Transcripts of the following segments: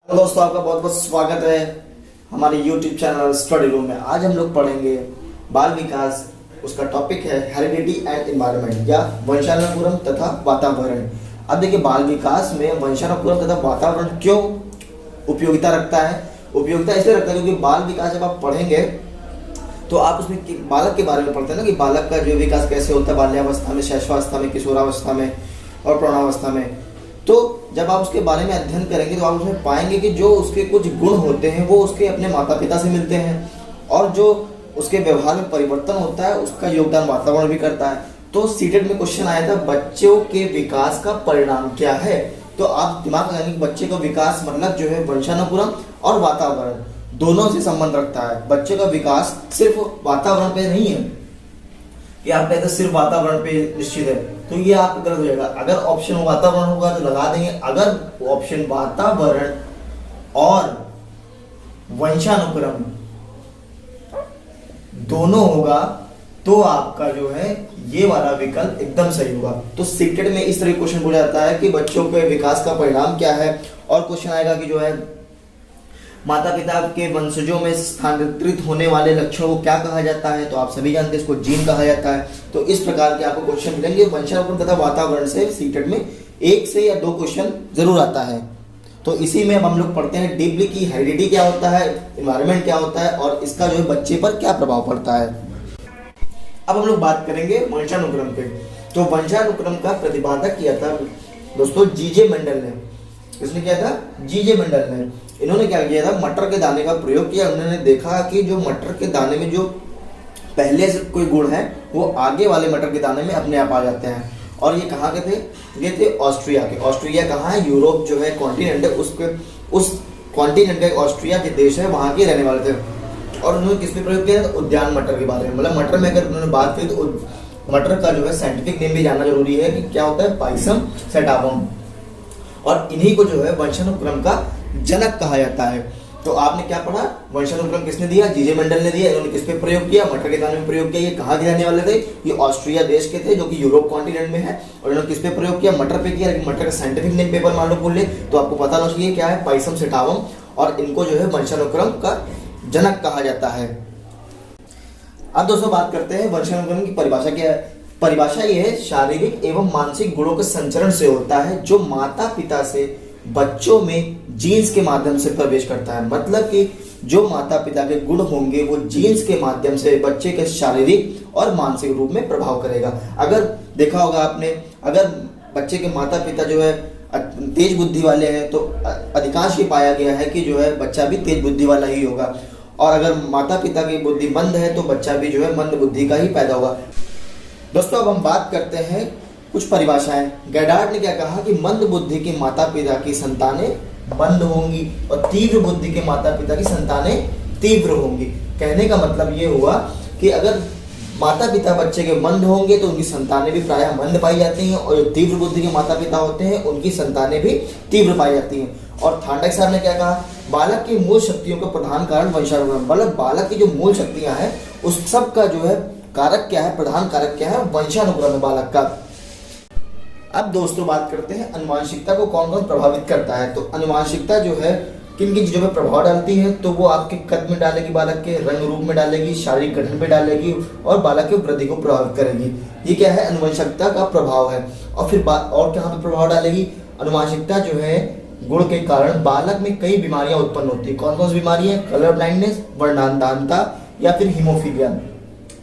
Hello दोस्तों, आपका बहुत बहुत स्वागत है हमारे YouTube चैनल स्टडी रूम में। आज हम लोग पढ़ेंगे बाल विकास। उसका टॉपिक है हेरिडिटी एंड एनवायरनमेंट या वंशानुक्रम तथा वातावरण। अब देखिए, बाल विकास में वंशानुक्रम तथा वातावरण क्यों उपयोगिता रखता है। उपयोगिता इसलिए रखता है क्योंकि बाल विकास जब आप पढ़ेंगे तो आप उसमें बालक के बारे में पढ़ते हैं ना, कि बालक का जो विकास कैसे होता है बाल्यावस्था में, शैशवावस्था में, किशोरावस्था में और प्रौढ़ावस्था में। तो जब आप उसके बारे में अध्ययन करेंगे तो आप उसमें पाएंगे कि जो उसके कुछ गुण होते हैं वो उसके अपने माता पिता से मिलते हैं, और जो उसके व्यवहार में परिवर्तन होता है उसका योगदान वातावरण भी करता है। तो सीटेट में क्वेश्चन आया था, बच्चों के विकास का परिणाम क्या है। तो आप दिमाग लगाएंगे कि बच्चे का विकास मतलब जो है वंशानुक्रम और वातावरण दोनों से संबंध रखता है। बच्चे का विकास सिर्फ वातावरण पे नहीं है कि आप कहते सिर्फ वातावरण पे निश्चित है, तो ये आप गलत हो जाएगा। अगर ऑप्शन वातावरण होगा तो लगा देंगे, अगर ऑप्शन वातावरण और वंशानुक्रम दोनों होगा तो आपका जो है ये वाला विकल्प एकदम सही होगा। तो सीटेट में इस तरह क्वेश्चन पूछा जाता है कि बच्चों के विकास का परिणाम क्या है, और क्वेश्चन आएगा कि जो है माता पिता के वंशजों में स्थानांतरित होने वाले लक्षणों को क्या कहा जाता है। तो आप सभी जानते हैं इसको जीन कहा जाता है। तो इस प्रकार के आपको क्वेश्चन मिलेंगे वंशानुक्रम तथा वातावरण से। सीटेट में 1 से या 2 क्वेश्चन जरूर आता है। तो इसी में अब हम लोग पढ़ते हैं डीपली की हेरिडिटी क्या होता है, एनवायरनमेंट क्या होता है और इसका जो है बच्चे पर क्या प्रभाव पड़ता है। अब हम लोग बात करेंगे वंशानुक्रम पे। तो वंशानुक्रम का प्रतिपादक किया था दोस्तों जीजे मेंडल ने। किसने किया था? जीजे मेंडल ने। इन्होंने क्या किया था, मटर के दाने का प्रयोग किया। उन्होंने देखा कि जो मटर के दाने में जो पहले से कोई गुण है वो आगे वाले मटर के दाने में अपने आप आ जाते हैं। और ये कहाँ के थे? ये थे ऑस्ट्रिया के। ऑस्ट्रिया कहाँ है? यूरोप जो है कॉन्टिनेंट है, उस कॉन्टिनेंट का ऑस्ट्रिया के देश है, वहाँ के रहने वाले थे। और उन्होंने किस पे प्रयोग किया था? उद्यान मटर के बारे में। मतलब मटर में अगर उन्होंने बात की तो मटर का जो है साइंटिफिक नेम भी जानना जरूरी है कि क्या होता है, पाइसम सेटावम। और इन्हीं को जो है वंशानुक्रम का जनक कहा जाता है। तो आपने क्या पढ़ा, वंशानुक्रम किसने दिया? जीजे मेंडल ने दिया। इन्होंने किस पे प्रयोग किया? मटर के दाने में प्रयोग किया। ये कहाँ के रहने वाले थे? ये ऑस्ट्रिया देश के थे जो कि यूरोप कॉन्टिनेंट में है। और इन्होंने किस पे प्रयोग किया? मटर पे किया। लेकिन मटर का साइंटिफिक नेम पेपर मान लो भूल ले तो आपको पता होना चाहिए क्या है, पाइसम सेटावम। और इनको जो है वंशानुक्रम का जनक कहा जाता है। अब दोस्तों बात करते हैं वंशानुक्रम की परिभाषा क्या है। परिभाषा ये है, शारीरिक एवं मानसिक गुणों के संचरण से होता है जो माता पिता से बच्चों में जीन्स के माध्यम से प्रवेश करता है। मतलब कि जो माता पिता के गुण होंगे वो जीन्स के माध्यम से बच्चे के शारीरिक और मानसिक रूप में प्रभाव करेगा। अगर देखा होगा आपने, अगर बच्चे के माता पिता जो है तेज बुद्धि वाले हैं तो अधिकांश ये पाया गया है कि जो है बच्चा भी तेज बुद्धि वाला ही होगा। और अगर माता पिता की बुद्धि मंद है तो बच्चा भी जो है मंद बुद्धि का ही पैदा होगा। दोस्तों अब हम बात करते हैं कुछ परिभाषाएं। गैडार्ड ने क्या कहा कि मंद बुद्धि के माता पिता की संतानें मंद होंगी और तीव्र बुद्धि के माता पिता की संतानें तीव्र होंगी। कहने का मतलब ये हुआ कि अगर माता पिता बच्चे के मंद होंगे तो उनकी संतानें भी प्रायः मंद पाई जाती हैं, और जो तीव्र बुद्धि के माता पिता होते हैं उनकी संतानें भी तीव्र पाई जाती हैं। और थांडक साहब ने क्या कहा, बालक की मूल शक्तियों का प्रधान कारण वंशानुक्रम। मतलब बालक की जो मूल शक्तियां हैं उस सब का जो है कारक क्या है, प्रधान कारक क्या है, वंशानुक्रम है बालक का। अब दोस्तों बात करते हैं अनुवांशिकता को कौन कौन प्रभावित करता है। तो अनुवांशिकता जो है किन किन चीजों में प्रभाव डालती है, तो वो आपके कद में डालेगी, बालक के रंग रूप में डालेगी, शारीरिक गठन पे डालेगी और बालक की वृद्धि को प्रभावित करेगी। ये क्या है, अनुवांशिकता का प्रभाव है। और फिर और कहाँ पे प्रभाव डालेगी? अनुवांशिकता जो है गुण के कारण बालक में कई बीमारियां उत्पन्न होती है। कौन कौन सी बीमारियां? कलर ब्लाइंडनेस, वर्णांधता या फिर हीमोफीलिया।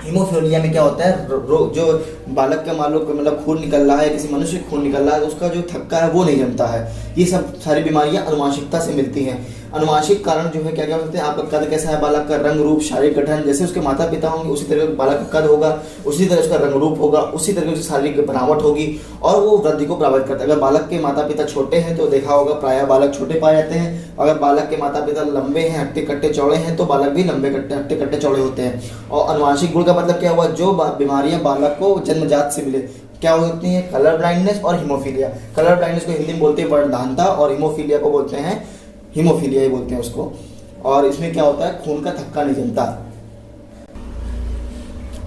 हीमोफीलिया में क्या होता है, जो बालक का मान लो मतलब खून निकल रहा है, किसी मनुष्य खून निकल रहा है, उसका जो थक्का है वो नहीं जमता है। ये सब सारी बीमारियां अनुवांशिकता से मिलती हैं। अनुवांशिक कारण जो है क्या क्या होते हैं, आपका कद कैसा है बालक का, रंग रूप, शारीरिक गठन। जैसे उसके माता पिता होंगे उसी तरह बालक का कद होगा, उसी तरह उसका रंग रूप होगा, उसी तरह उसकी शारीरिक बनावट होगी और वो वृद्धि को प्रभावित करता है। अगर बालक के माता पिता छोटे हैं तो देखा होगा प्रायः बालक छोटे पाए जाते हैं। अगर बालक के माता पिता लंबे हैं, हट्टे कट्टे चौड़े हैं, तो बालक भी लंबे हट्टे कट्टे चौड़े होते हैं। और अनुवांशिक गुण का मतलब क्या हुआ, जो बीमारियां बालक को जन्मजात से मिले क्या हो सकती हैं, कलर ब्लाइंडनेस और हीमोफीलिया। कलर ब्लाइंडनेस को हिंदी में बोलते हैं वर्णांधता और हीमोफीलिया को बोलते हैं हीमोफीलिया ही बोलते हैं उसको। और इसमें क्या होता है, खून का थक्का नहीं जमता।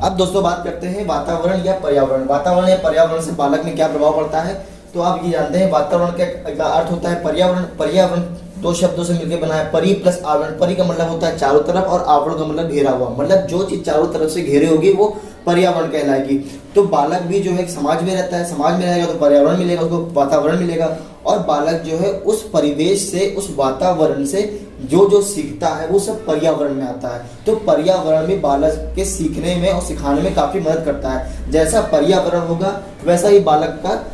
अब दोस्तों बात करते हैं वातावरण या पर्यावरण। वातावरण या पर्यावरण से बालक में क्या प्रभाव पड़ता है। तो आप ये जानते हैं वातावरण का अर्थ होता है पर्यावरण। पर्यावरण दो शब्दों से मिलकर बना है, परि प्लस आवरण। परि का मतलब होता है चारों तरफ और आवरण का मतलब घेरा हुआ, मतलब जो चीज चारों तरफ से घेरे होगी वो पर्यावरण कहलाएगी। तो बालक भी जो है समाज में रहता है, समाज में रहेगा तो पर्यावरण मिलेगा, उसको वातावरण मिलेगा, और बालक जो है उस परिवेश से, उस वातावरण से जो जो सीखता है वो सब पर्यावरण में आता है। तो पर्यावरण भी बालक के सीखने में और सिखाने में काफी मदद करता है। जैसा पर्यावरण होगा वैसा ही बालक का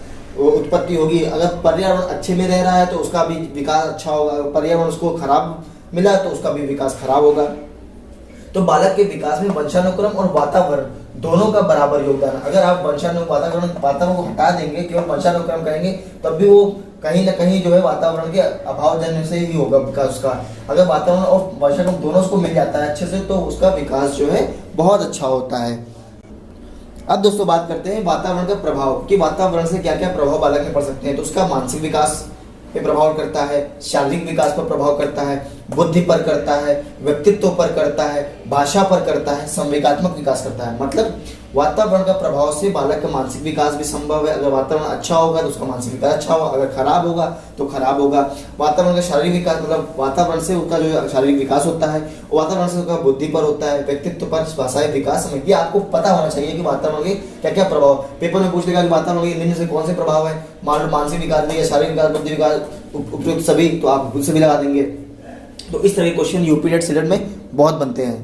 उत्पत्ति होगी। अगर पर्यावरण अच्छे में रह रहा है तो उसका भी विकास अच्छा होगा, अगर पर्यावरण उसको खराब मिला तो उसका भी विकास खराब होगा। तो बालक के विकास में वंशानुक्रम और वातावरण दोनों का बराबर योगदान। अगर आप वातावरण को हटा देंगे, केवल वंशानुक्रम करेंगे, तब भी वो कहीं ना कहीं जो है वातावरण के अभाव जन्य से ही होगा विकास उसका। अगर वातावरण और वंशानुक्रम दोनों उसको मिल जाता है अच्छे से तो उसका विकास जो है बहुत अच्छा होता है। अब दोस्तों बात करते हैं वातावरण का प्रभाव, कि वातावरण से क्या क्या प्रभाव बालक में पड़ सकते हैं। तो उसका मानसिक विकास पे प्रभाव करता है, शारीरिक विकास पर प्रभाव करता है, बुद्धि पर करता है, व्यक्तित्व पर करता है, भाषा पर करता है, संवेगात्मक विकास करता है। मतलब वातावरण का प्रभाव से बालक का मानसिक विकास भी संभव है। अगर वातावरण अच्छा होगा तो उसका मानसिक विकास अच्छा होगा, अगर खराब होगा तो खराब होगा। वातावरण का शारीरिक विकास, मतलब वातावरण से उसका जो शारीरिक विकास होता है, वातावरण से उसका बुद्धि पर होता है, व्यक्तित्व पर, भाषाई विकास। ये आपको पता होना चाहिए कि वातावरण के क्या क्या प्रभाव। पेपर में पूछ लेगा कि वातावरण के निम्न से कौन से प्रभाव है, मान लो मानसिक विकास में या शारीरिक विकास, बुद्धि विकास, उपयुक्त सभी, तो आप खुद से भी लगा देंगे। तो इस तरह के क्वेश्चन यूपी टेट सीटेट में बहुत बनते हैं।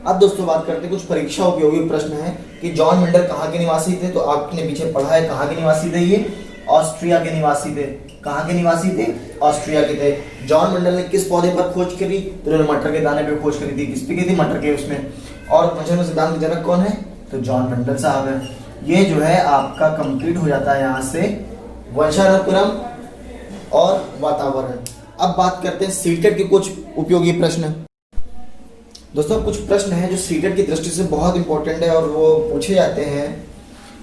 अब दोस्तों बात करते हैं कुछ परीक्षा उपयोगी प्रश्न है कि जॉन मेंडल कहाँ के निवासी थे। तो आपने पीछे पढ़ा है कहाँ के निवासी थे, ये ऑस्ट्रिया के निवासी थे। कहाँ के निवासी थे, ऑस्ट्रिया के थे। जॉन मेंडल ने किस पौधे पर खोज करी, तो उन्होंने मटर के दाने पर खोज करी थी। किस पे की थी, मटर के उसमें। और वंशाणु सिद्धांत के जनक कौन है, तो जॉन मेंडल साहब है। ये जो है आपका कंप्लीट हो जाता है यहाँ से वंशानुक्रम और वातावरण। अब बात करते हैं सीटेट के कुछ उपयोगी प्रश्न। दोस्तों कुछ प्रश्न हैं जो सीटेट की दृष्टि से बहुत इंपॉर्टेंट है और वो पूछे जाते हैं।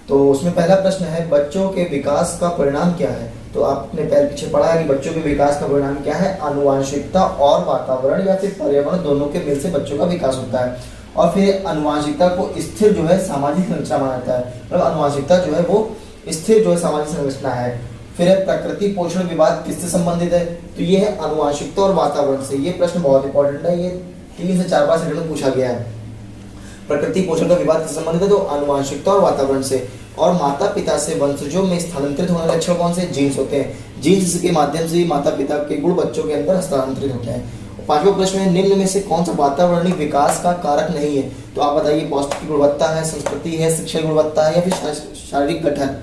तो उसमें पहला प्रश्न है बच्चों के विकास का परिणाम क्या है। तो आपने पहले पीछे पढ़ा है कि बच्चों के विकास का परिणाम क्या है, आनुवांशिकता और वातावरण या फिर पर्यावरण दोनों के मिल से बच्चों का विकास होता है। और फिर आनुवांशिकता को स्थिर जो है सामाजिक संरचना माना जाता है, मतलब आनुवांशिकता जो है वो स्थिर जो है सामाजिक संरचना है। फिर प्रकृति पोषण विवाद किससे संबंधित है, तो ये है आनुवांशिकता और वातावरण से। ये प्रश्न बहुत इंपॉर्टेंट है, ये 3 से 4 बार सेकंड में पूछा गया है। प्रकृति पोषण का विवाद किससे संबंधित है, तो आनुवांशिकता और वातावरण से। और माता पिता से वंशजों में स्थानांतरित होने वाले लक्षण कौन से, जीन्स होते हैं। जीन्स के माध्यम से ही माता पिता के गुण बच्चों के अंदर हस्तांतरित होते हैं। 5वां प्रश्न है निम्न में से कौन सा वातावरणीय विकास का कारक नहीं है। तो आप बताइए, पौष्टिक की गुणवत्ता है, संस्कृति है, शिक्षा की गुणवत्ता है या फिर शारीरिक गठन।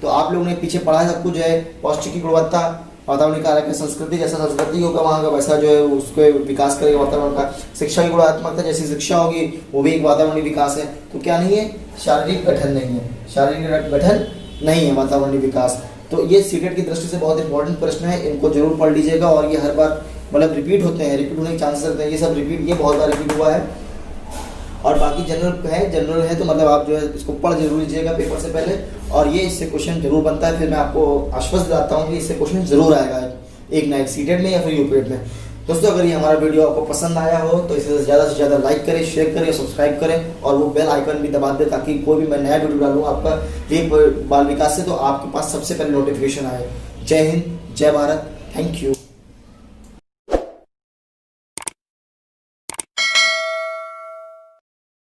तो आप लोगों ने पीछे पढ़ा है सब कुछ है। पौष्टिक की गुणवत्ता वातावरण कारक है, संस्कृति जैसा संस्कृति होगा वहाँ का वैसा जो है उसको विकास करेगा वातावरण का। शिक्षा की गुणात्मकता जैसी शिक्षा होगी वो भी एक वातावरणीय विकास है। तो क्या नहीं है, शारीरिक गठन नहीं है, शारीरिक गठन नहीं है वातावरणीय विकास। तो ये सीटेट की दृष्टि से बहुत इंपॉर्टेंट प्रश्न है, इनको जरूर पढ़ लीजिएगा। और ये हर बार मतलब रिपीट होते हैं, रिपीट होने के चांसेस रहते हैं, ये सब रिपीट, ये बहुत बार रिपीट हुआ है। और बाकी जनरल है तो मतलब आप जो है इसको पढ़ जरूर लीजिएगा पेपर से पहले, और ये इससे क्वेश्चन जरूर बनता है। फिर मैं आपको आश्वस्त दिलाता हूँ कि इससे क्वेश्चन जरूर आएगा एक ना एक सीटेट में या फिर यूपीटेट में। दोस्तों अगर ये हमारा वीडियो आपको पसंद आया हो तो इसे ज़्यादा से ज़्यादा लाइक करें, शेयर करें, सब्सक्राइब करें और वो बेल आइकन भी दबा दें ताकि कोई भी मैं नया वीडियो डालूँ आपका ये बाल विकास से तो आपके पास सबसे पहले नोटिफिकेशन आए। जय हिंद, जय भारत, थैंक यू।